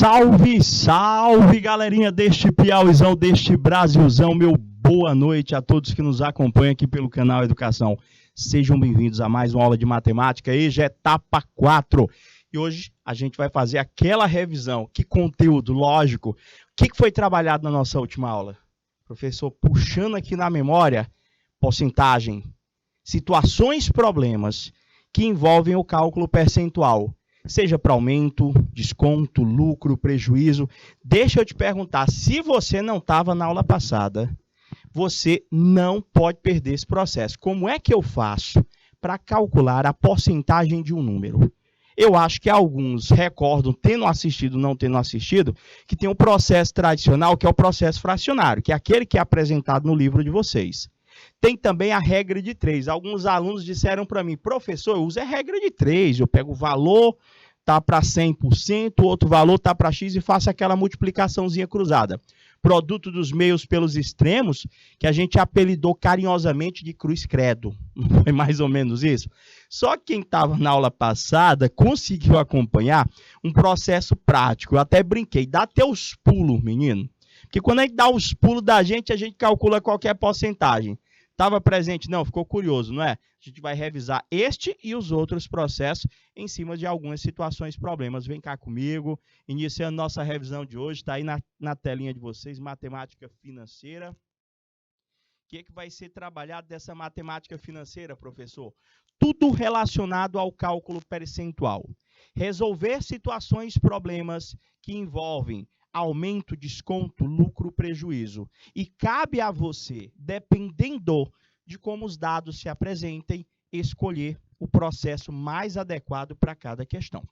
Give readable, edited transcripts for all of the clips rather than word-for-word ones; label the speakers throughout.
Speaker 1: Salve, salve, galerinha deste Piauizão, deste Brasilzão. Meu boa noite a todos que nos acompanham aqui pelo canal Educação. Sejam bem-vindos a mais uma aula de matemática, e já é etapa 4. E hoje a gente vai fazer aquela revisão. Que conteúdo, lógico. O que foi trabalhado na nossa última aula? Professor, puxando aqui na memória, porcentagem, situações, problemas que envolvem o cálculo percentual. Seja para aumento, desconto, lucro, prejuízo. Deixa eu te perguntar, se você não estava na aula passada, você não pode perder esse processo. Como é que eu faço para calcular a porcentagem de um número? Eu acho que alguns recordam, tendo assistido, não tendo assistido, que tem um processo tradicional, que é o processo fracionário, que é aquele que é apresentado no livro de vocês. Tem também a regra de 3. Alguns alunos disseram para mim, professor, eu uso a regra de 3, eu pego o valor, tá para 100%, outro valor tá para X e faço aquela multiplicaçãozinha cruzada. Produto dos meios pelos extremos, que a gente apelidou carinhosamente de cruz credo. Não foi mais ou menos isso? Só que quem estava na aula passada conseguiu acompanhar um processo prático. Eu até brinquei, dá até os pulos, menino. Porque quando a gente dá os pulos da gente, a gente calcula qualquer porcentagem. Estava presente? Não, ficou curioso, não é? A gente vai revisar este e os outros processos em cima de algumas situações, problemas. Vem cá comigo, iniciando nossa revisão de hoje, está aí na telinha de vocês, matemática financeira. O que vai ser trabalhado dessa matemática financeira, professor? Tudo relacionado ao cálculo percentual. Resolver situações, problemas que envolvem aumento, desconto, lucro, prejuízo. E cabe a você, dependendo de como os dados se apresentem, escolher o processo mais adequado para cada questão.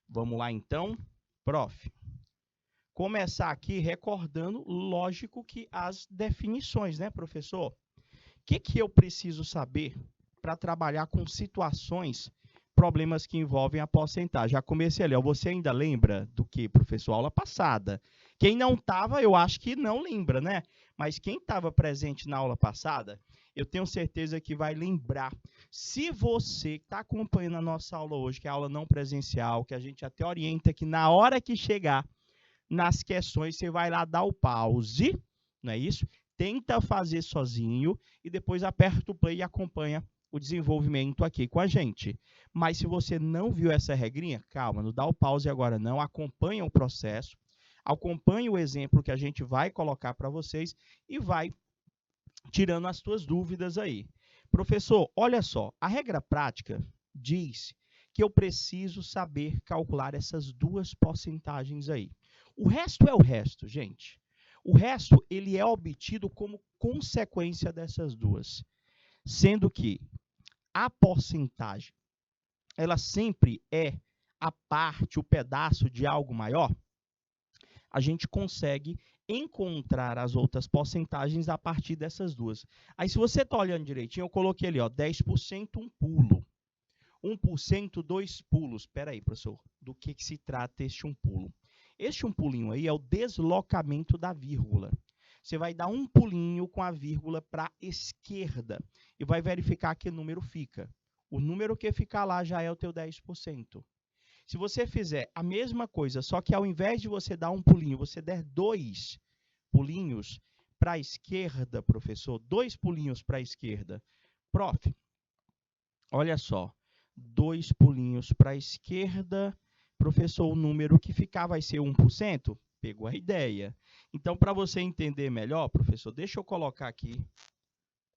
Speaker 1: Vamos lá, então, prof. Começar aqui recordando, lógico, que as definições, né, professor? O que eu preciso saber para trabalhar com situações, problemas que envolvem a porcentagem? Já comecei ali, você ainda lembra do que, professor? Aula passada. Quem não estava, eu acho que não lembra, né? Mas quem estava presente na aula passada, eu tenho certeza que vai lembrar. Se você está acompanhando a nossa aula hoje, que é a aula não presencial, que a gente até orienta que na hora que chegar nas questões, você vai lá dar o pause, não é isso? Tenta fazer sozinho e depois aperta o play e acompanha o desenvolvimento aqui com a gente. Mas se você não viu essa regrinha, calma, não dá o pause agora não, acompanha o processo, acompanhe o exemplo que a gente vai colocar para vocês e vai tirando as suas dúvidas aí. Professor, olha só, a regra prática diz que eu preciso saber calcular essas duas porcentagens aí. O resto é o resto, gente. O resto, ele é obtido como consequência dessas duas. Sendo que a porcentagem, ela sempre é a parte, o pedaço de algo maior, a gente consegue encontrar as outras porcentagens a partir dessas duas. Aí, se você está olhando direitinho, eu coloquei ali, ó, 10% um pulo. 1%, 2 pulos. Espera aí, professor, do que se trata este um pulo? Este um pulinho aí é o deslocamento da vírgula. Você vai dar um pulinho com a vírgula para a esquerda e vai verificar que número fica. O número que ficar lá já é o teu 10%. Se você fizer a mesma coisa, só que ao invés de você dar um pulinho, você der 2 pulinhos para a esquerda, professor, 2 pulinhos para a esquerda. Prof, olha só, 2 pulinhos para a esquerda, professor, o número que ficar vai ser 1%? Pegou a ideia. Então, para você entender melhor, professor, deixa eu colocar aqui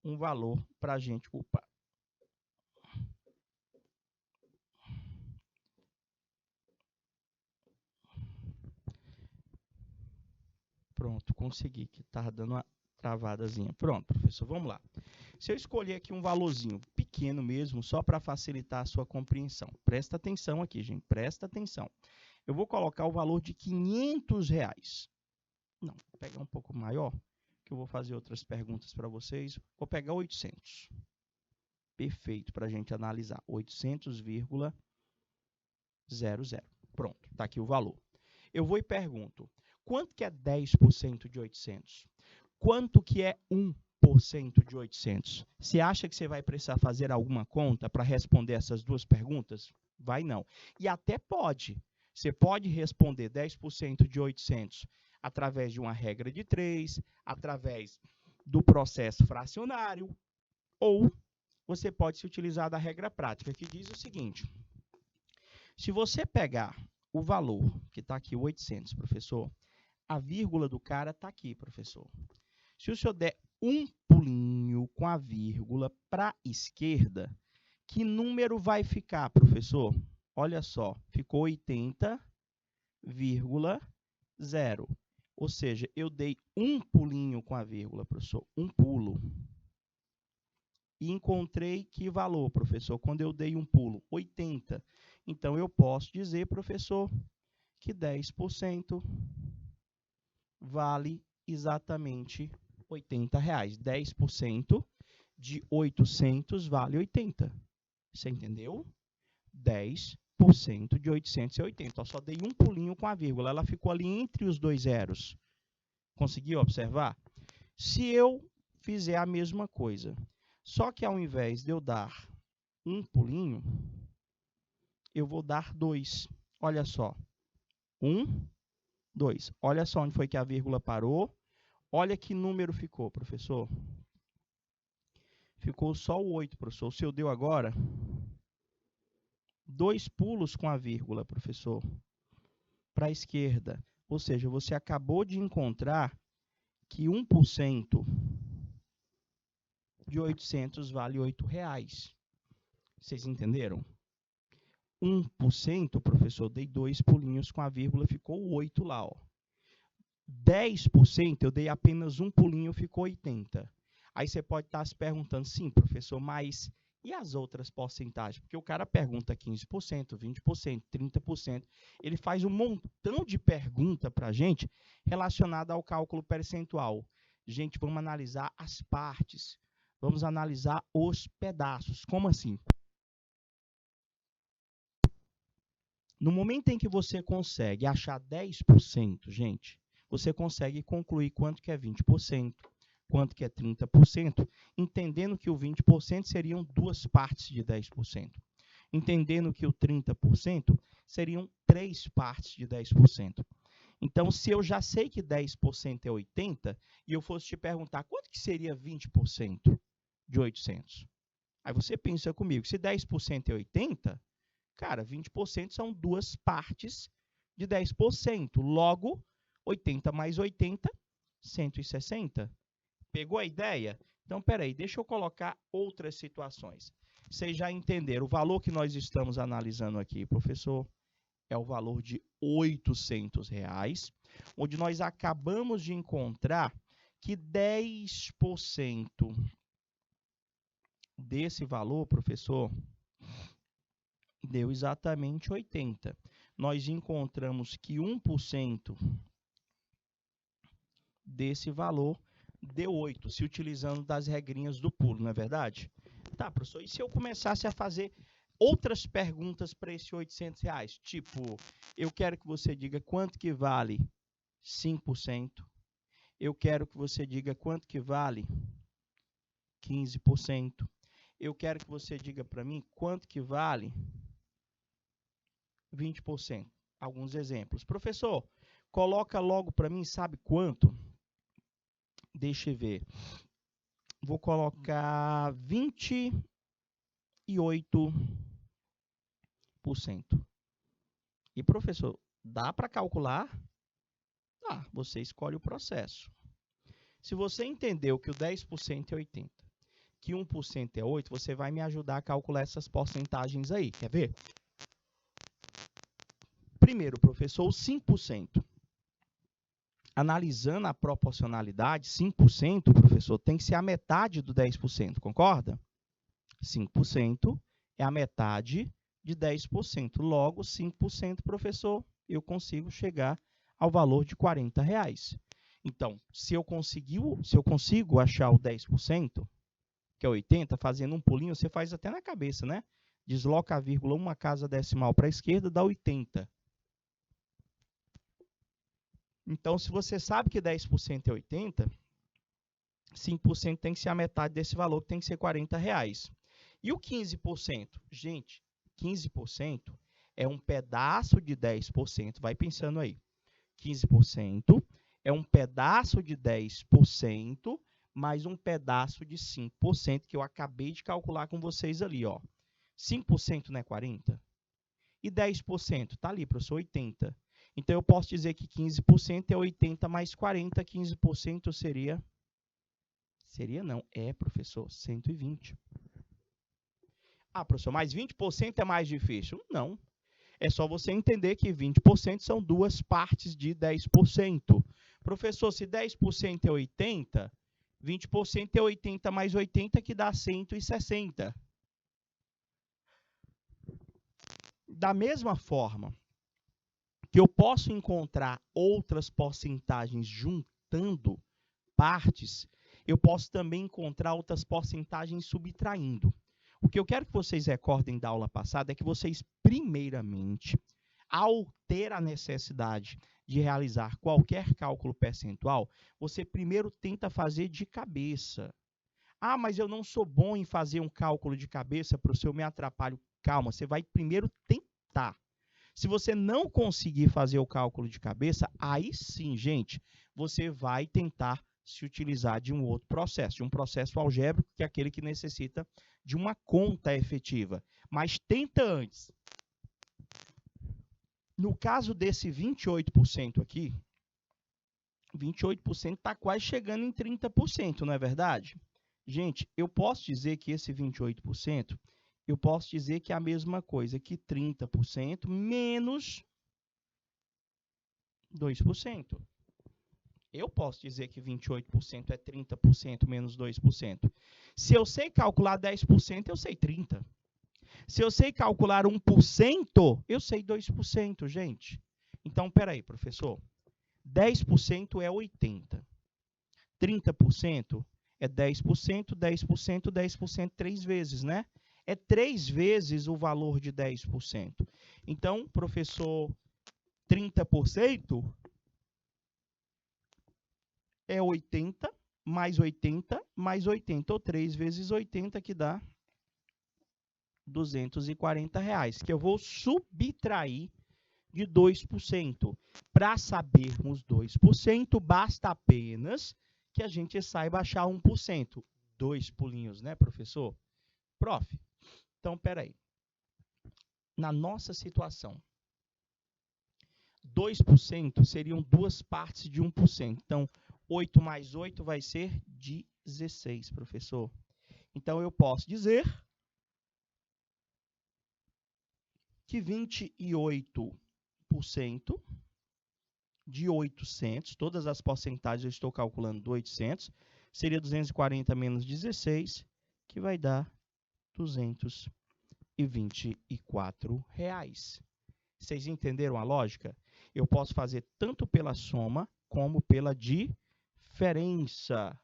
Speaker 1: um valor para a gente. Opa! Pronto, consegui, que estava dando uma travadazinha. Pronto, professor, vamos lá. Se eu escolher aqui um valorzinho pequeno mesmo, só para facilitar a sua compreensão. Presta atenção aqui, gente, presta atenção. Eu vou colocar o valor de R$500. Não, vou pegar um pouco maior, que eu vou fazer outras perguntas para vocês. Vou pegar 800. Perfeito para a gente analisar. 800,00. Pronto, está aqui o valor. Eu vou e pergunto, quanto que é 10% de 800? Quanto que é 1% de 800? Você acha que você vai precisar fazer alguma conta para responder essas duas perguntas? Vai não. E até pode. Você pode responder 10% de 800 através de uma regra de 3, através do processo fracionário, ou você pode se utilizar da regra prática, que diz o seguinte: se você pegar o valor, que está aqui, 800, professor, a vírgula do cara está aqui, professor. Se o senhor der um pulinho com a vírgula para a esquerda, que número vai ficar, professor? Olha só, ficou 80,0. Ou seja, eu dei um pulinho com a vírgula, professor, um pulo. E encontrei que valor, professor? Quando eu dei um pulo, 80. Então, eu posso dizer, professor, que 10% vale exatamente R$80. 10% de 800 vale 80. Você entendeu? 10% de 880. Eu só dei um pulinho com a vírgula. Ela ficou ali entre os dois zeros. Conseguiu observar? Se eu fizer a mesma coisa, só que ao invés de eu dar um pulinho, eu vou dar 2. Olha só. 1, 2. Olha só onde foi que a vírgula parou. Olha que número ficou, professor. Ficou só o 8, professor. O senhor deu agora 2 pulos com a vírgula, professor, para a esquerda. Ou seja, você acabou de encontrar que 1% de 800 vale R$8. Vocês entenderam? 1%, professor, dei 2 pulinhos com a vírgula, ficou 8 lá, ó. 10%, eu dei apenas um pulinho, ficou 80. Aí você pode estar se perguntando, sim, professor, mas e as outras porcentagens? Porque o cara pergunta 15%, 20%, 30%. Ele faz um montão de pergunta para a gente relacionada ao cálculo percentual. Gente, vamos analisar as partes. Vamos analisar os pedaços. Como assim? No momento em que você consegue achar 10%, gente, você consegue concluir quanto que é 20%, quanto que é 30%, entendendo que o 20% seriam 2 partes de 10%. Entendendo que o 30% seriam 3 partes de 10%. Então, se eu já sei que 10% é 80, e eu fosse te perguntar quanto que seria 20% de 800? Aí você pensa comigo, se 10% é 80, cara, 20% são 2 partes de 10%. Logo, 80 mais 80, 160. Pegou a ideia? Então, peraí, deixa eu colocar outras situações. Vocês já entenderam, o valor que nós estamos analisando aqui, professor, é o valor de R$800, onde nós acabamos de encontrar que 10% desse valor, professor, deu exatamente 80. Nós encontramos que 1% desse valor deu 8, se utilizando das regrinhas do pulo, não é verdade? Tá, professor, e se eu começasse a fazer outras perguntas para esse R$800? Tipo, eu quero que você diga quanto que vale 5%. Eu quero que você diga quanto que vale 15%. Eu quero que você diga para mim quanto que vale 20%. Alguns exemplos. Professor, coloca logo para mim, sabe quanto? Deixa eu ver. Vou colocar 28%. E, professor, dá para calcular? Tá, você escolhe o processo. Se você entendeu que o 10% é 80, que 1% é 8, você vai me ajudar a calcular essas porcentagens aí. Quer ver? Primeiro, professor, o 5%. Analisando a proporcionalidade, 5%, professor, tem que ser a metade do 10%, concorda? 5% é a metade de 10%. Logo, 5%, professor, eu consigo chegar ao valor de R$40. Então, se eu consigo achar o 10%, que é 80, fazendo um pulinho, você faz até na cabeça, né? Desloca a vírgula uma casa decimal para a esquerda, dá 80. Então, se você sabe que 10% é 80, 5% tem que ser a metade desse valor, que tem que ser R$40. E o 15%? Gente, 15% é um pedaço de 10%, vai pensando aí. 15% é um pedaço de 10% mais um pedaço de 5% que eu acabei de calcular com vocês ali, ó. 5% não é 40? E 10%? Tá ali, professor, 80. Então, eu posso dizer que 15% é 80 mais 40, 15% seria... Seria não, é, professor, 120. Ah, professor, mas 20% é mais difícil? Não. É só você entender que 20% são duas partes de 10%. Professor, se 10% é 80, 20% é 80 mais 80, que dá 160. Da mesma forma que eu posso encontrar outras porcentagens juntando partes, eu posso também encontrar outras porcentagens subtraindo. O que eu quero que vocês recordem da aula passada é que vocês, primeiramente, ao ter a necessidade de realizar qualquer cálculo percentual, você primeiro tenta fazer de cabeça. Ah, mas eu não sou bom em fazer um cálculo de cabeça, professor, eu me atrapalho. Calma, você vai primeiro tentar. Se você não conseguir fazer o cálculo de cabeça, aí sim, gente, você vai tentar se utilizar de um outro processo, de um processo algébrico, que é aquele que necessita de uma conta efetiva. Mas tenta antes. No caso desse 28% aqui, 28% está quase chegando em 30%, não é verdade? Gente, eu posso dizer que esse 28%, eu posso dizer que é a mesma coisa que 30% menos 2%. Eu posso dizer que 28% é 30% menos 2%. Se eu sei calcular 10%, eu sei 30%. Se eu sei calcular 1%, eu sei 2%, gente. Então, peraí, professor. 10% é 80%. 30% é 10%, 10%, 10%, 3 vezes, né? É 3 vezes o valor de 10%. Então, professor, 30% é 80 mais 80 mais 80, ou 3 vezes 80, que dá R$240, que eu vou subtrair de 2%. Para sabermos 2%, basta apenas que a gente saiba achar 1%. 2 pulinhos, né, professor? Prof, então, peraí. Na nossa situação, 2% seriam duas partes de 1%. Então, 8 mais 8 vai ser 16, professor. Então, eu posso dizer que 28% de 800, todas as porcentagens eu estou calculando do 800, seria 240 menos 16, que vai dar R$224. Vocês entenderam a lógica? Eu posso fazer tanto pela soma como pela diferença.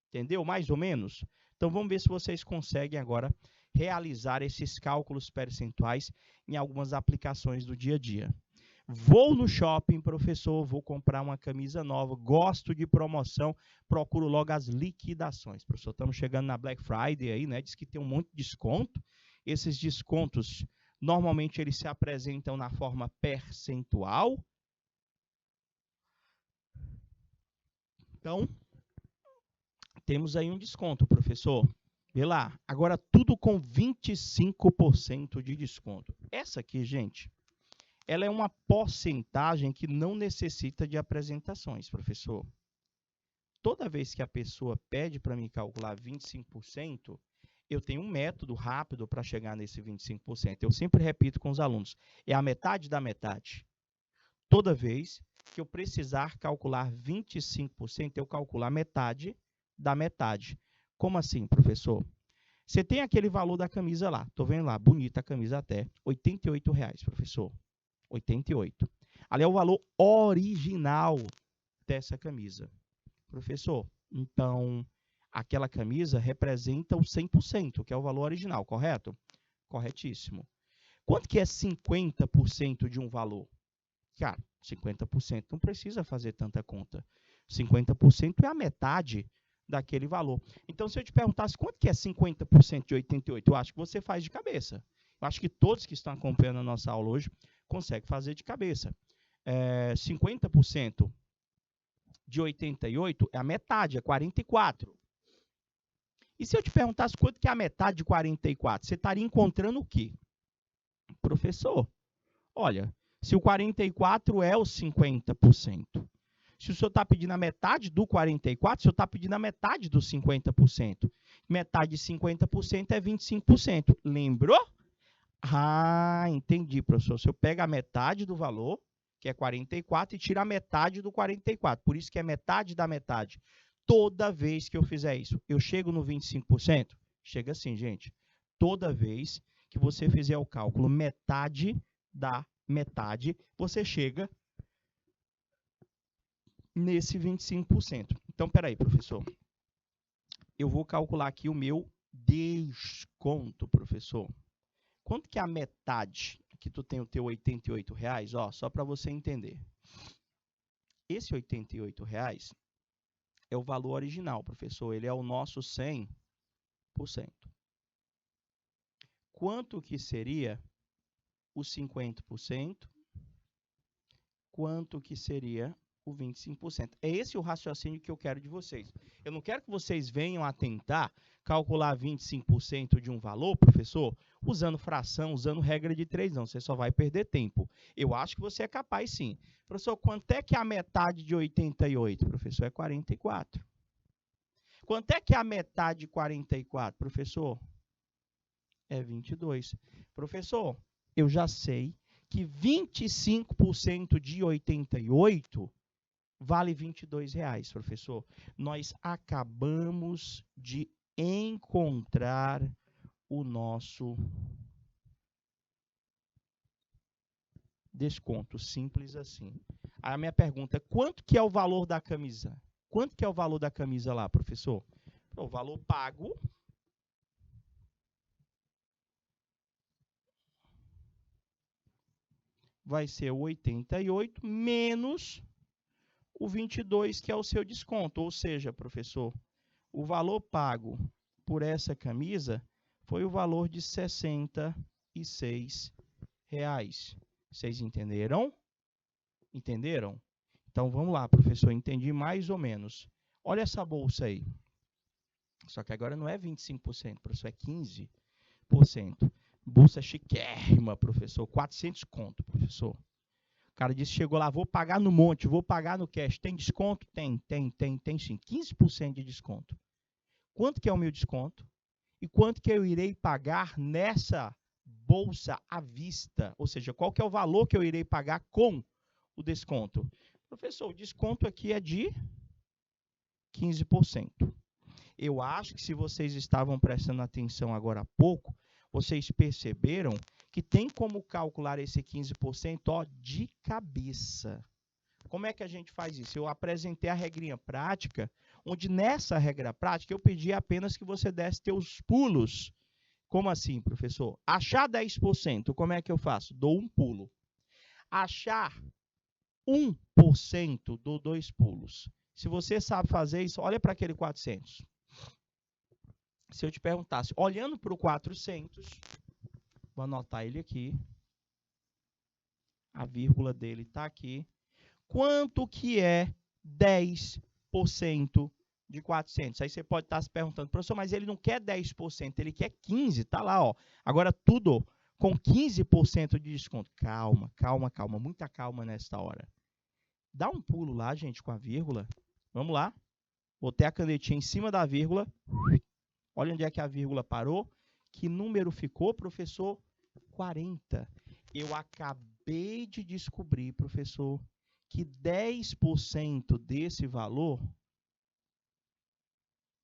Speaker 1: Entendeu? Mais ou menos? Então, vamos ver se vocês conseguem agora realizar esses cálculos percentuais em algumas aplicações do dia a dia. Vou no shopping, professor, vou comprar uma camisa nova, gosto de promoção, procuro logo as liquidações. Professor, estamos chegando na Black Friday aí, né? Diz que tem um monte de desconto. Esses descontos, normalmente, eles se apresentam na forma percentual. Então, temos aí um desconto, professor. Vê lá, agora tudo com 25% de desconto. Essa aqui, gente, ela é uma porcentagem que não necessita de apresentações, professor. Toda vez que a pessoa pede para me calcular 25%, eu tenho um método rápido para chegar nesse 25%. Eu sempre repito com os alunos, é a metade da metade. Toda vez que eu precisar calcular 25%, eu calculo a metade da metade. Como assim, professor? Você tem aquele valor da camisa lá. Estou vendo lá, bonita a camisa até. R$88, professor. 88. Ali é o valor original dessa camisa. Professor, então, aquela camisa representa o 100%, que é o valor original, correto? Corretíssimo. Quanto que é 50% de um valor? Cara, 50% não precisa fazer tanta conta. 50% é a metade daquele valor. Então, se eu te perguntasse quanto que é 50% de 88, eu acho que você faz de cabeça. Eu acho que todos que estão acompanhando a nossa aula hoje conseguem fazer de cabeça. 50% de 88 é a metade, é 44. E se eu te perguntasse quanto que é a metade de 44, você estaria encontrando o quê? Professor, olha, se o 44 é os 50%, se o senhor está pedindo a metade do 44, o senhor está pedindo a metade dos 50%. Metade de 50% é 25%. Lembrou? Ah, entendi, professor. Se eu pego a metade do valor, que é 44, e tiro a metade do 44. Por isso que é metade da metade. Toda vez que eu fizer isso, eu chego no 25%? Chega assim, gente. Toda vez que você fizer o cálculo metade da metade, você chega nesse 25%. Então, peraí, professor. Eu vou calcular aqui o meu desconto, professor. Quanto que é a metade que tu tem o teu R$88? Ó, só para você entender. Esse R$88 é o valor original, professor. Ele é o nosso 100%. Quanto que seria o 50%? Quanto que seria o 25%? É esse o raciocínio que eu quero de vocês. Eu não quero que vocês venham a tentar calcular 25% de um valor, professor, usando fração, usando regra de 3, não. Você só vai perder tempo. Eu acho que você é capaz, sim. Professor, quanto é que é a metade de 88? Professor, é 44. Quanto é que é a metade de 44? Professor, é 22. Professor, eu já sei que 25% de 88 vale R$22, professor. Nós acabamos de encontrar o nosso desconto. Simples assim. Aí a minha pergunta é, quanto que é o valor da camisa? Quanto que é o valor da camisa lá, professor? O valor pago vai ser o 88 menos o 22, que é o seu desconto. Ou seja, professor, o valor pago por essa camisa foi o valor de R$66. Vocês entenderam? Entenderam? Então, vamos lá, professor. Entendi mais ou menos. Olha essa bolsa aí. Só que agora não é 25%, professor, é 15%. Bolsa chiquérrima, professor. 400 conto, professor. O cara disse, chegou lá, vou pagar no monte, vou pagar no cash. Tem desconto? Tem sim. 15% de desconto. Quanto que é o meu desconto? E quanto que eu irei pagar nessa bolsa à vista? Ou seja, qual que é o valor que eu irei pagar com o desconto? Professor, o desconto aqui é de 15%. Eu acho que se vocês estavam prestando atenção agora há pouco, vocês perceberam que tem como calcular esse 15% de cabeça. Como é que a gente faz isso? Eu apresentei a regrinha prática, onde nessa regra prática eu pedi apenas que você desse teus pulos. Como assim, professor? Achar 10%, como é que eu faço? Dou um pulo. Achar 1%, dou 2 pulos. Se você sabe fazer isso, olha para aquele 400. Se eu te perguntasse, olhando para o 400, vou anotar ele aqui, a vírgula dele está aqui, quanto que é 10% de 400? Aí você pode estar se perguntando, professor, mas ele não quer 10%, ele quer 15%, está lá, ó. Agora tudo com 15% de desconto. Calma, muita calma nesta hora. Dá um pulo lá, gente, com a vírgula. Vamos lá. Botei a canetinha em cima da vírgula. Olha onde é que a vírgula parou. Que número ficou, professor? 40. Eu acabei de descobrir, professor, que 10% desse valor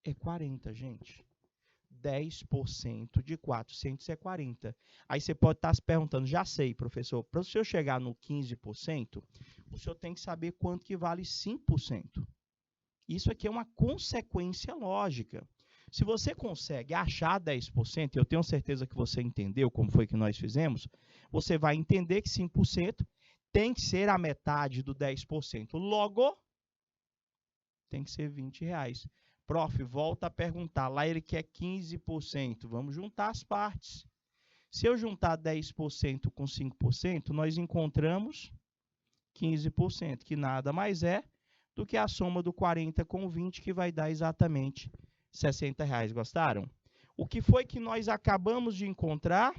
Speaker 1: é 40, gente. 10% de 400 é 40. Aí você pode estar se perguntando, já sei, professor, para o senhor chegar no 15%, o senhor tem que saber quanto que vale 5%. Isso aqui é uma consequência lógica. Se você consegue achar 10%, eu tenho certeza que você entendeu como foi que nós fizemos, você vai entender que 5% tem que ser a metade do 10%. Logo, tem que ser R$20. Prof, volta a perguntar. Lá ele quer 15%. Vamos juntar as partes. Se eu juntar 10% com 5%, nós encontramos 15%, que nada mais é do que a soma do 40 com 20, que vai dar exatamente R$60. Gostaram? O que foi que nós acabamos de encontrar?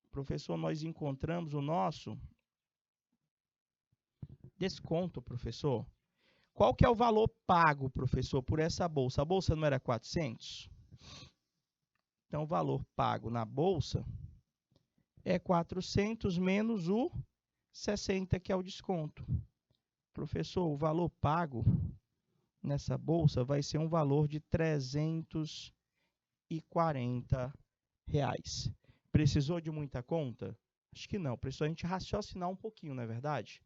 Speaker 1: Professor, nós encontramos o nosso desconto, professor. Qual que é o valor pago, professor, por essa bolsa? A bolsa não era 400? Então, o valor pago na bolsa é 400 menos o 60, que é o desconto. Professor, o valor pago nessa bolsa vai ser um valor de R$340. Precisou de muita conta? Acho que não. Precisou a gente raciocinar um pouquinho, não é verdade?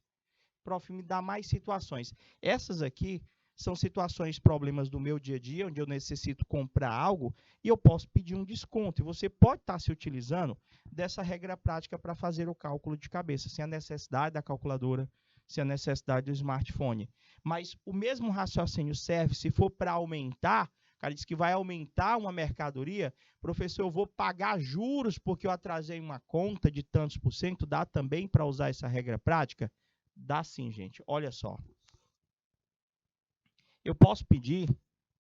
Speaker 1: Prof, me dá mais situações. Essas aqui são situações, problemas do meu dia a dia, onde eu necessito comprar algo e eu posso pedir um desconto. E você pode estar se utilizando dessa regra prática para fazer o cálculo de cabeça, sem a necessidade da calculadora, sem a necessidade do smartphone. Mas o mesmo raciocínio serve se for para aumentar. O cara diz que vai aumentar uma mercadoria. Professor, eu vou pagar juros porque eu atrasei uma conta de tantos por cento. Dá também para usar essa regra prática? Dá sim, gente. Olha só. Eu posso pedir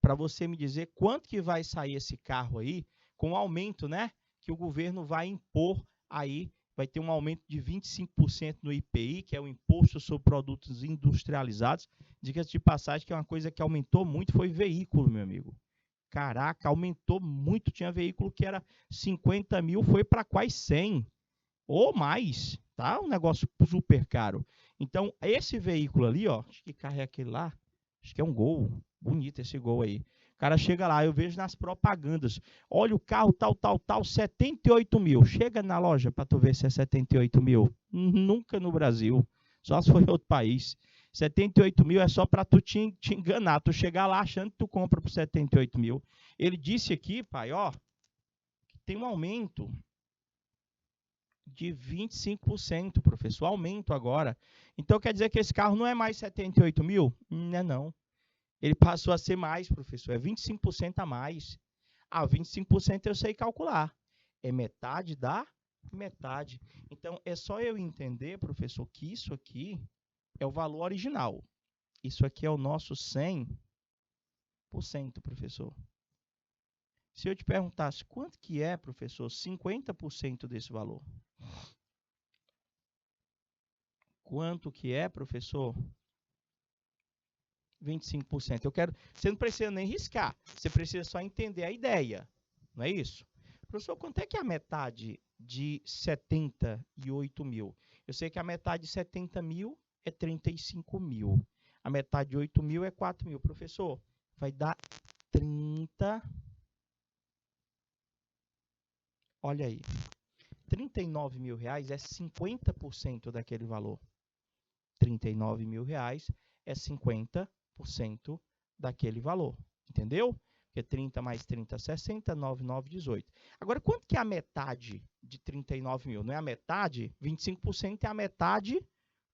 Speaker 1: para você me dizer quanto que vai sair esse carro aí com o aumento, né? Que o governo vai impor aí. Vai ter um aumento de 25% no IPI, que é o Imposto sobre Produtos Industrializados. Diga-se de passagem que é uma coisa que aumentou muito, foi veículo, meu amigo. Caraca, aumentou muito. Tinha veículo que era 50 mil, foi para quase 100 ou mais, tá? Um negócio super caro. Então, esse veículo ali, ó, acho que carro é aquele lá, acho que é um Gol, bonito esse Gol aí. O cara chega lá, eu vejo nas propagandas, olha o carro tal, 78 mil. Chega na loja para tu ver se é 78 mil. Nunca no Brasil, só se for em outro país. 78 mil é só para tu te enganar, tu chegar lá achando que tu compra por 78 mil. Ele disse aqui, pai, ó, que tem um aumento de 25%, professor, aumento agora. Então, quer dizer que esse carro não é mais 78 mil? Não é não. Ele passou a ser mais, professor, é 25% a mais. Ah, 25% eu sei calcular. É metade da metade. Então, é só eu entender, professor, que isso aqui é o valor original. Isso aqui é o nosso 100%, professor. Se eu te perguntasse quanto que é, professor, 50% desse valor? Quanto que é, professor? 25%. Eu quero, você não precisa nem riscar, você precisa só entender a ideia, não é isso? Professor, quanto é que é a metade de 78 mil? Eu sei que a metade de 70 mil é 35 mil. A metade de 8 mil é 4 mil. Professor, vai dar 30. Olha aí. 39 mil reais é 50% daquele valor. 39 mil reais é 50% daquele valor. Entendeu? Porque 30 mais 30, 60, 9, 9, 18. Agora, quanto que é a metade de 39 mil? Não é a metade? 25% é a metade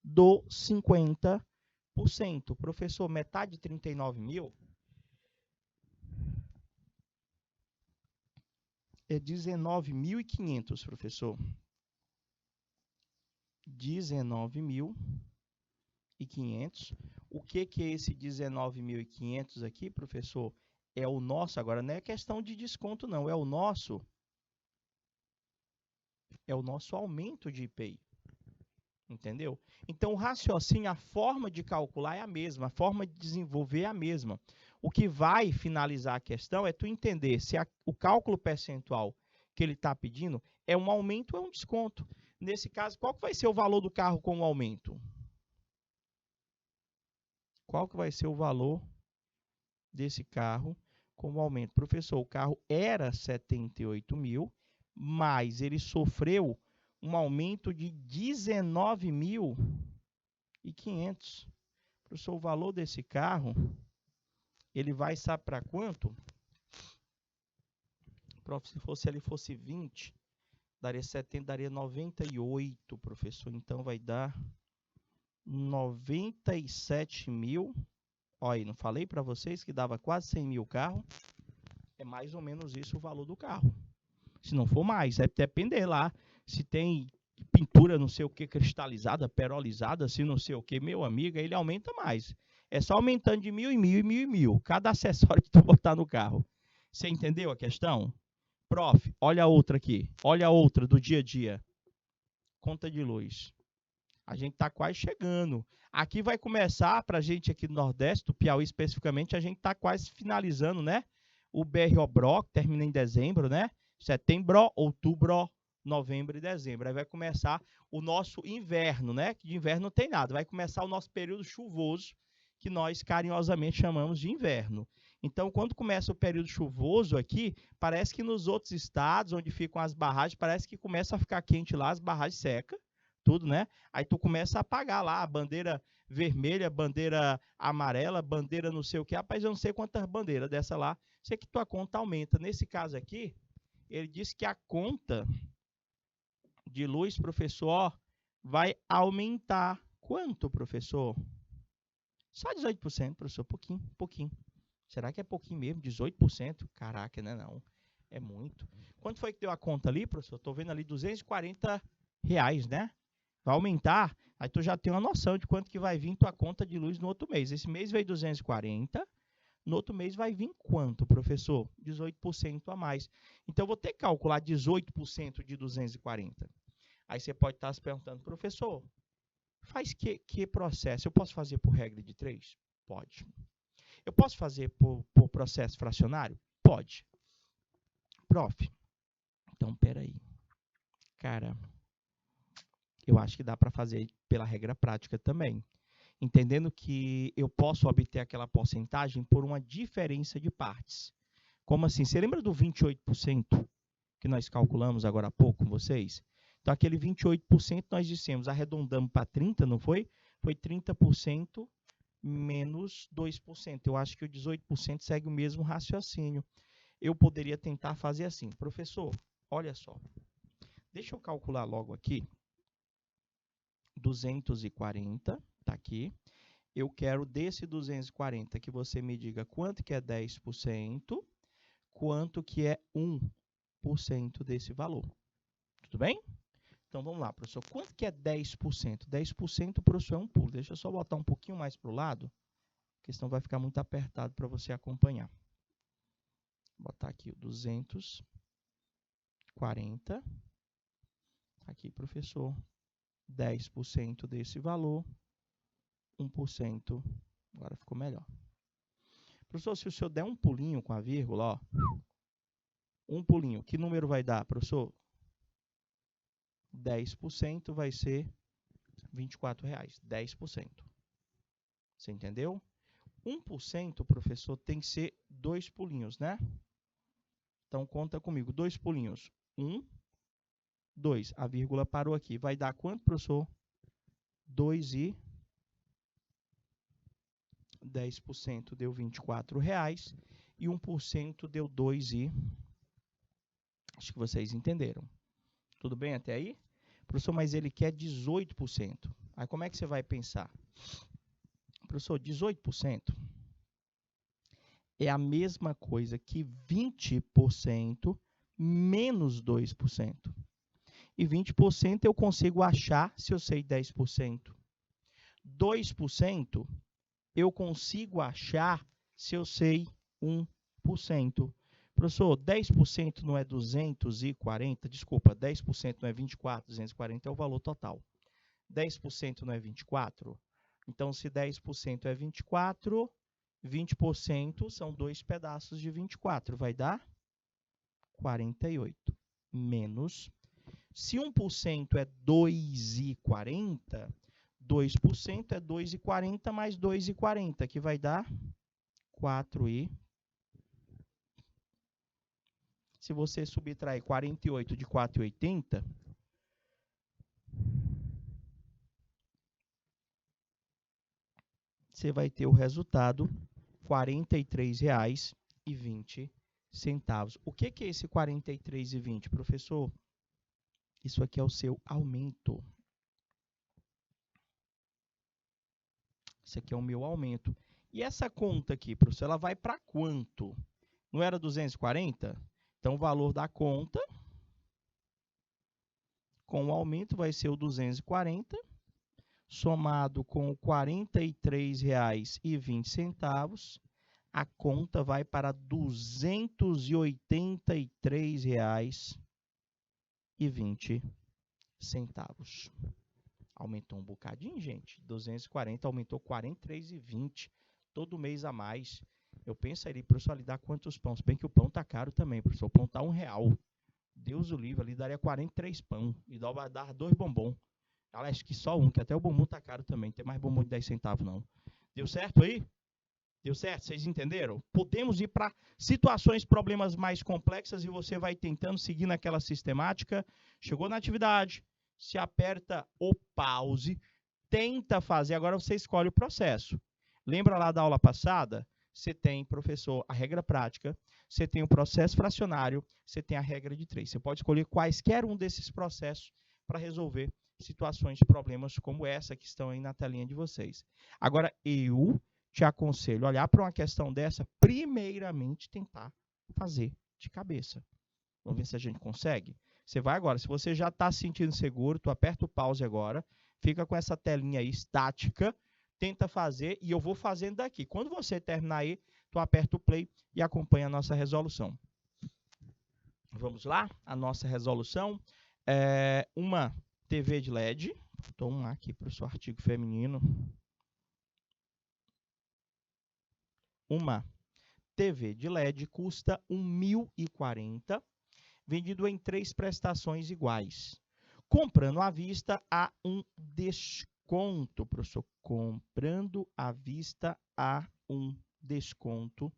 Speaker 1: do 50%. Professor, metade de 39 mil é 19.500, professor. 19.500. O que é esse 19.500 aqui, professor? É o nosso, agora não é questão de desconto não, é o nosso aumento de IPI. Entendeu? Então, o raciocínio, a forma de calcular é a mesma, a forma de desenvolver é a mesma. O que vai finalizar a questão é tu entender se o cálculo percentual que ele está pedindo é um aumento ou é um desconto. Nesse caso, qual que vai ser o valor do carro com o aumento? Qual que vai ser o valor desse carro com o aumento? Professor, o carro era 78 mil, mas ele sofreu um aumento de 19.500. Professor, o valor desse carro, ele vai, sabe para quanto? Prof, se ele fosse 20, daria 70, daria 98, professor. Então, vai dar 97 mil. Olha, não falei para vocês que dava quase 100 mil carro? É mais ou menos isso o valor do carro. Se não for mais, vai depender lá. Se tem pintura não sei o que, cristalizada, perolizada, se não sei o que, meu amigo, ele aumenta mais. É só aumentando de 1.000 em 1.000 e 1.000 em 1.000. Cada acessório que tu botar no carro. Você entendeu a questão? Prof, olha a outra aqui. Olha a outra do dia a dia. Conta de luz. A gente está quase chegando. Aqui vai começar, para a gente aqui do Nordeste, do Piauí especificamente, a gente está quase finalizando, né? O BRO-BRO, que termina em dezembro, né? Setembro, outubro, novembro e dezembro. Aí vai começar o nosso inverno, né? Que de inverno não tem nada. Vai começar o nosso período chuvoso, que nós carinhosamente chamamos de inverno. Então, quando começa o período chuvoso aqui, parece que nos outros estados, onde ficam as barragens, parece que começa a ficar quente lá, as barragens secam, tudo, né? Aí tu começa a apagar lá a bandeira vermelha, bandeira amarela, bandeira não sei o que. Rapaz, eu não sei quantas bandeiras dessa lá. Sei que tua conta aumenta. Nesse caso aqui, ele disse que a conta de luz, professor, vai aumentar. Quanto, professor? Só 18%, professor. Pouquinho, pouquinho. Será que é pouquinho mesmo? 18%? Caraca, né? Não. É muito. Quanto foi que deu a conta ali, professor? Estou vendo ali R$240, né? Vai aumentar, aí tu já tem uma noção de quanto que vai vir tua conta de luz no outro mês. Esse mês veio 240, no outro mês vai vir quanto, professor? 18% a mais. Então, eu vou ter que calcular 18% de 240. Aí você pode estar se perguntando, professor, faz que processo? Eu posso fazer por regra de 3? Pode. Eu posso fazer por processo fracionário? Pode. Prof, então, peraí. Cara, eu acho que dá para fazer pela regra prática também. Entendendo que eu posso obter aquela porcentagem por uma diferença de partes. Como assim? Você lembra do 28% que nós calculamos agora há pouco com vocês? Então, aquele 28% nós dissemos, arredondamos para 30%, não foi? Foi 30% menos 2%. Eu acho que o 18% segue o mesmo raciocínio. Eu poderia tentar fazer assim. Professor, olha só. Deixa eu calcular logo aqui. 240, tá aqui. Eu quero desse 240 que você me diga quanto que é 10%, quanto que é 1% desse valor. Tudo bem? Então, vamos lá, professor. Quanto que é 10%? 10%, professor, é um pulo. Deixa eu só botar um pouquinho mais para o lado, porque senão vai ficar muito apertado para você acompanhar. Vou botar aqui o 240. Aqui, professor. 10% desse valor. 1%. Agora ficou melhor. Professor, se o senhor der um pulinho com a vírgula, ó, um pulinho, que número vai dar, professor? 10% vai ser R$24. 10%. Você entendeu? 1%, professor, tem que ser 2 pulinhos, né? Então, conta comigo. 2 pulinhos. 1, 2. A vírgula parou aqui. Vai dar quanto, professor? 2 e 10% deu R$24 e 1% deu 2 e... Acho que vocês entenderam. Tudo bem até aí? Professor, mas ele quer 18%. Aí como é que você vai pensar? Professor, 18% é a mesma coisa que 20% menos 2%. E 20% eu consigo achar se eu sei 10%. 2% eu consigo achar se eu sei 1%. Professor, 10% não é 240? Desculpa, 10% não é 24, 240 é o valor total. 10% não é 24? Então, se 10% é 24, 20% são 2 pedaços de 24. Vai dar 48. Menos. Se 1% é 2,40, 2% é 2,40 mais 2,40, que vai dar 4 e... Se você subtrair 48 de 4,80, você vai ter o resultado R$ 43,20. O que é esse 43,20, professor? Isso aqui é o seu aumento. Isso aqui é o meu aumento. E essa conta aqui, professor, ela vai para quanto? Não era 240? Então, o valor da conta com o aumento vai ser o 240, somado com o R$ 43,20, a conta vai para R$ 283,20. Aumentou um bocadinho, gente. 240 aumentou 43,20 todo mês a mais. Eu pensaria, professor, ali dá quantos pão? Se bem que o pão tá caro também, professor. O pão tá R$1. Deus o livre, ali daria 43 pão. E vai dar 2 bombom. Acho que só um, que até o bombom tá caro também. Tem mais bombom de 10 centavos, não. Deu certo aí? Deu certo? Vocês entenderam? Podemos ir para situações, problemas mais complexas e você vai tentando seguir naquela sistemática. Chegou na atividade, se aperta o pause, tenta fazer. Agora você escolhe o processo. Lembra lá da aula passada? Você tem, professor, a regra prática, você tem o processo fracionário, você tem a regra de 3. Você pode escolher quaisquer um desses processos para resolver situações, problemas como essa que estão aí na telinha de vocês. Agora, eu te aconselho a olhar para uma questão dessa, primeiramente tentar fazer de cabeça. Vamos ver se a gente consegue? Você vai agora, se você já está se sentindo seguro, tu aperta o pause agora, fica com essa telinha aí estática, tenta fazer e eu vou fazendo daqui. Quando você terminar aí, tu aperta o play e acompanha a nossa resolução. Vamos lá? A nossa resolução é uma TV de LED. Vou tomar aqui para o seu artigo feminino. Uma TV de LED custa R$ 1.040, vendido em 3 prestações iguais. Comprando à vista, há um desconto, professor. Comprando à vista, há um desconto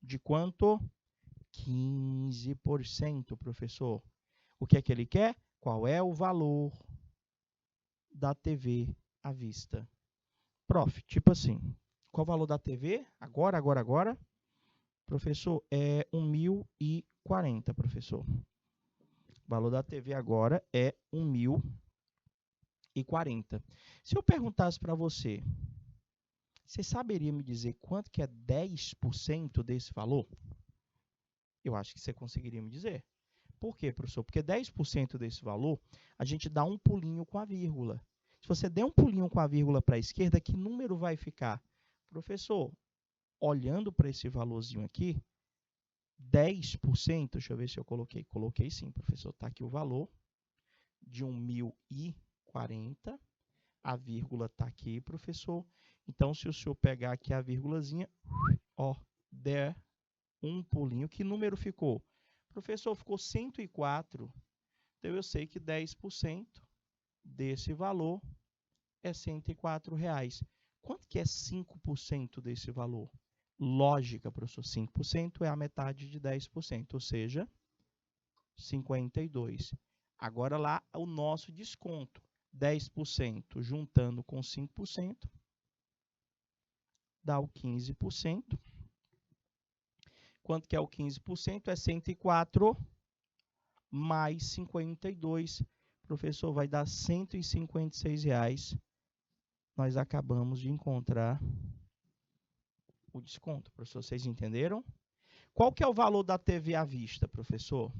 Speaker 1: de quanto? 15%, professor. O que é que ele quer? Qual é o valor da TV à vista? Prof, tipo assim, qual o valor da TV? Agora. Professor, é 1.040, professor. O valor da TV agora é 1.040. Se eu perguntasse para você, você saberia me dizer quanto que é 10% desse valor? Eu acho que você conseguiria me dizer. Por quê, professor? Porque 10% desse valor, a gente dá um pulinho com a vírgula. Se você der um pulinho com a vírgula para a esquerda, que número vai ficar? Professor, olhando para esse valorzinho aqui, 10%, deixa eu ver se eu coloquei. Coloquei sim, professor. Está aqui o valor de 1.040. A vírgula está aqui, professor. Então, se o senhor pegar aqui a vírgulazinha, ó, der um pulinho, que número ficou? Professor, ficou 104. Então, eu sei que 10% desse valor é R$ 104. Quanto que é 5% desse valor? Lógica, professor. 5% é a metade de 10%, ou seja, 52. Agora lá o nosso desconto. 10% juntando com 5% dá o 15%. Quanto que é o 15%? É 104 mais 52. Professor, vai dar R$ 156. Nós acabamos de encontrar o desconto. Professor, vocês entenderam? Qual que é o valor da TV à vista, professor?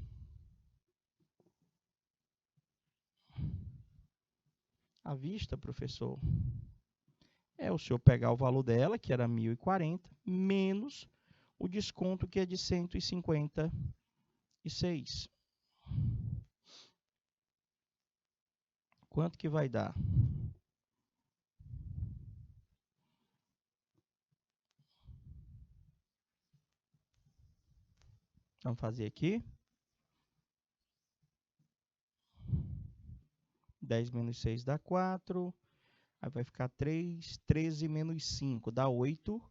Speaker 1: À vista, professor, é o senhor pegar o valor dela, que era 1.040, menos o desconto, que é de 156. Quanto que vai dar? Vamos fazer aqui. 10 menos 6 dá 4. Aí vai ficar 3. 13 menos 5 dá 8.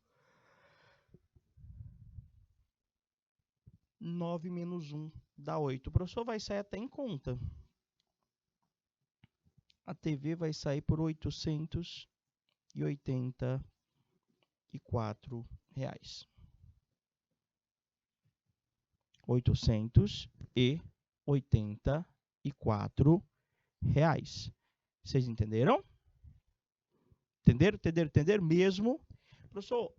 Speaker 1: 9 menos 1 dá 8. O professor vai sair até em conta. A TV vai sair por R$ 884. R$ 884. Vocês entenderam? Entenderam? Mesmo. Professor,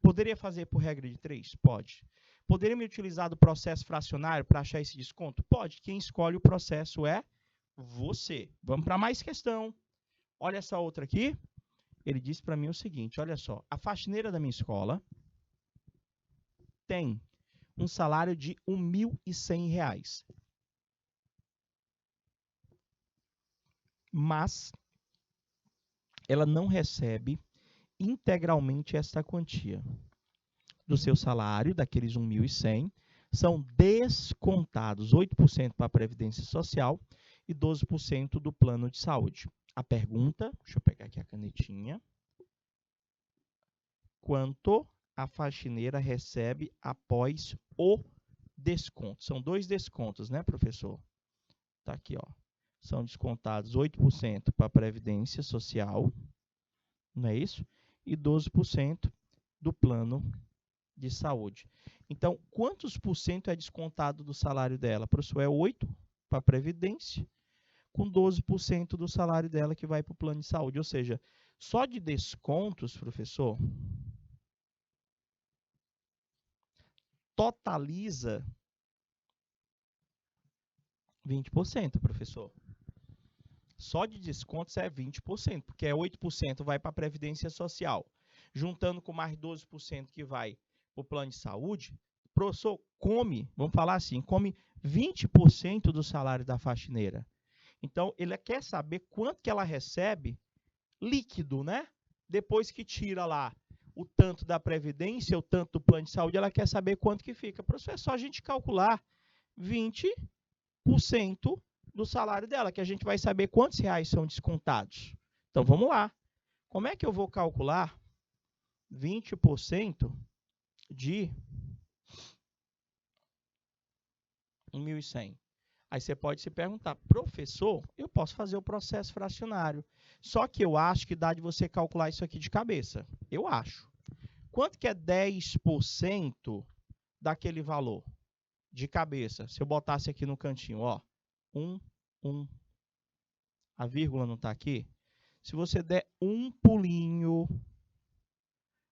Speaker 1: poderia fazer por regra de 3? Pode. Poderia me utilizar do processo fracionário para achar esse desconto? Pode. Quem escolhe o processo é Você. Vamos para mais questão. Olha essa outra aqui. Ele disse para mim o seguinte, olha só. A faxineira da minha escola tem um salário de R$ 1.100. Mas ela não recebe integralmente esta quantia. Do seu salário, daqueles 1.100, são descontados 8% para a Previdência Social e 12% do plano de saúde. A pergunta, deixa eu pegar aqui a canetinha. Quanto a faxineira recebe após o desconto? São 2 descontos, né, professor? Tá aqui, ó. São descontados 8% para a Previdência Social, não é isso? E 12% do plano de saúde. Então, quantos por cento é descontado do salário dela? Professor, é 8% para a Previdência, com 12% do salário dela que vai para o plano de saúde. Ou seja, só de descontos, professor, totaliza 20%, professor. Só de descontos é 20%, porque 8% vai para a Previdência Social. Juntando com mais 12% que vai para o plano de saúde, o professor come, vamos falar assim, come 20% do salário da faxineira. Então, ele quer saber quanto que ela recebe líquido, né? Depois que tira lá o tanto da Previdência, o tanto do plano de saúde, ela quer saber quanto que fica. Professor, é só a gente calcular 20% do salário dela, que a gente vai saber quantos reais são descontados. Então, vamos lá. Como é que eu vou calcular 20% de 1.100? Aí você pode se perguntar, professor, eu posso fazer o processo fracionário. Só que eu acho que dá de você calcular isso aqui de cabeça. Eu acho. Quanto que é 10% daquele valor? De cabeça. Se eu botasse aqui no cantinho, ó. 1. A vírgula não está aqui? Se você der um pulinho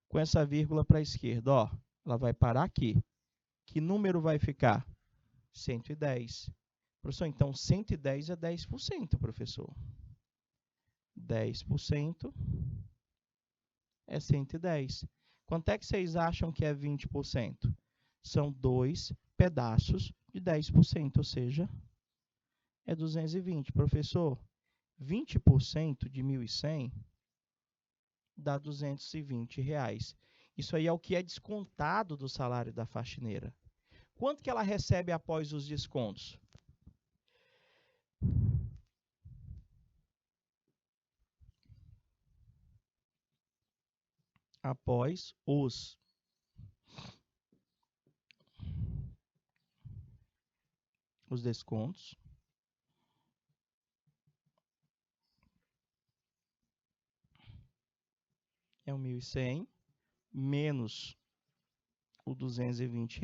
Speaker 1: com essa vírgula para a esquerda, ó, ela vai parar aqui. Que número vai ficar? 110. Professor, então 110 é 10%, professor. 10% é 110. Quanto é que vocês acham que é 20%? São 2 pedaços de 10%, ou seja, é 220. Professor, 20% de 1.100 dá R$ 220. Isso aí é o que é descontado do salário da faxineira. Quanto que ela recebe após os descontos? Após os descontos, é o 1.100 menos o R$ 220.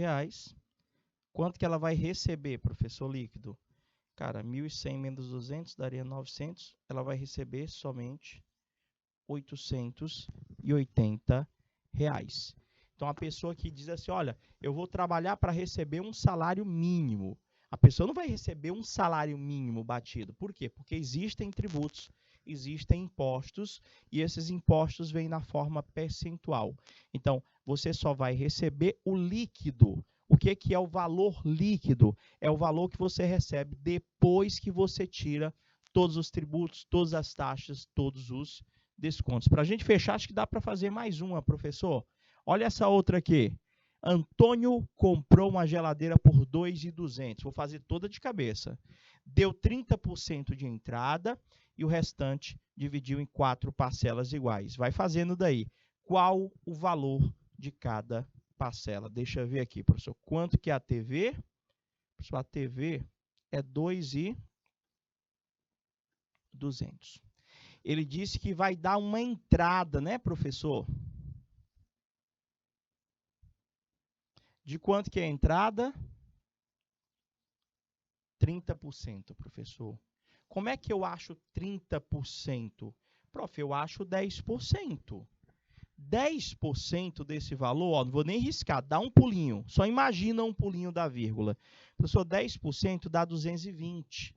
Speaker 1: Quanto que ela vai receber, professor líquido? Cara, 1.100 menos 200 daria 900. Ela vai receber somente R$ 880. Então, a pessoa que diz assim, olha, eu vou trabalhar para receber um salário mínimo. A pessoa não vai receber um salário mínimo batido. Por quê? Porque existem tributos, existem impostos, e esses impostos vêm na forma percentual. Então, você só vai receber o líquido. O que é o valor líquido? É o valor que você recebe depois que você tira todos os tributos, todas as taxas, todos os descontos. Para a gente fechar, acho que dá para fazer mais uma, professor. Olha essa outra aqui. Antônio comprou uma geladeira por R$ 2.200. Vou fazer toda de cabeça. Deu 30% de entrada e o restante dividiu em 4 parcelas iguais. Vai fazendo daí. Qual o valor de cada parcela? Deixa eu ver aqui, professor. Quanto que é a TV? Professor, a TV é 2.200. Ele disse que vai dar uma entrada, né, professor? De quanto que é a entrada? 30%, professor. Como é que eu acho 30%? Prof, eu acho 10%. 10% desse valor, ó, não vou nem riscar, dá um pulinho. Só imagina um pulinho da vírgula. Professor, 10% dá 220.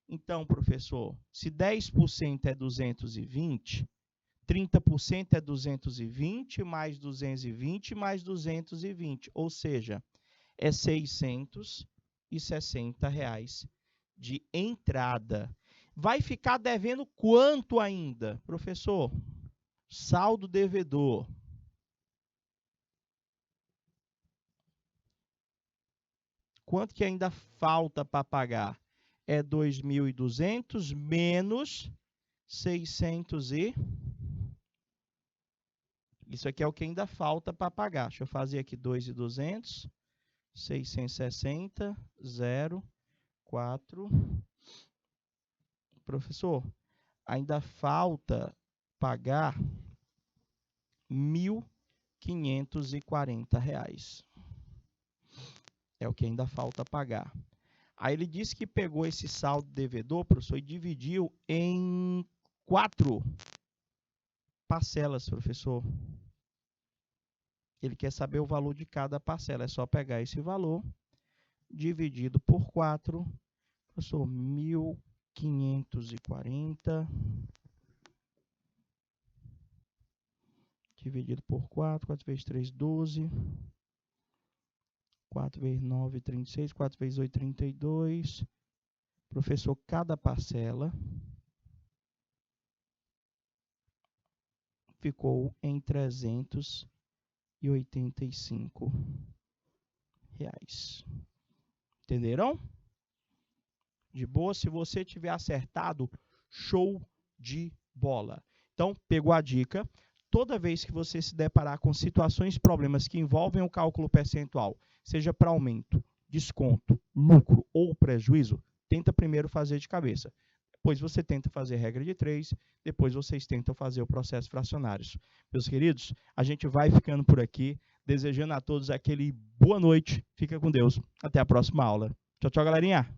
Speaker 1: Então, professor, se 10% é 220, 30% é 220, mais 220, mais 220, ou seja, é R$ 660 de entrada. Vai ficar devendo quanto ainda, professor? Saldo devedor. Quanto que ainda falta para pagar? É 2.200 menos 600 e... Isso aqui é o que ainda falta para pagar. Deixa eu fazer aqui 2.200, 660, 0, 4. Professor, ainda falta pagar R$ 1.540. É o que ainda falta pagar. Aí ele disse que pegou esse saldo devedor, professor, e dividiu em 4 parcelas, professor. Ele quer saber o valor de cada parcela. É só pegar esse valor, dividido por 4, professor, 1.540, dividido por 4, 4 vezes 3, 12, 4 vezes 9, 36, 4 vezes 8, 32. Professor, cada parcela ficou em R$ 385. Entenderam? De boa, se você tiver acertado, show de bola. Então, pegou a dica. Toda vez que você se deparar com situações, problemas que envolvem o cálculo percentual, seja para aumento, desconto, lucro ou prejuízo, tenta primeiro fazer de cabeça. Depois você tenta fazer regra de 3, depois vocês tentam fazer o processo fracionários. Meus queridos, a gente vai ficando por aqui, desejando a todos aquele boa noite. Fica com Deus. Até a próxima aula. Tchau, tchau, galerinha.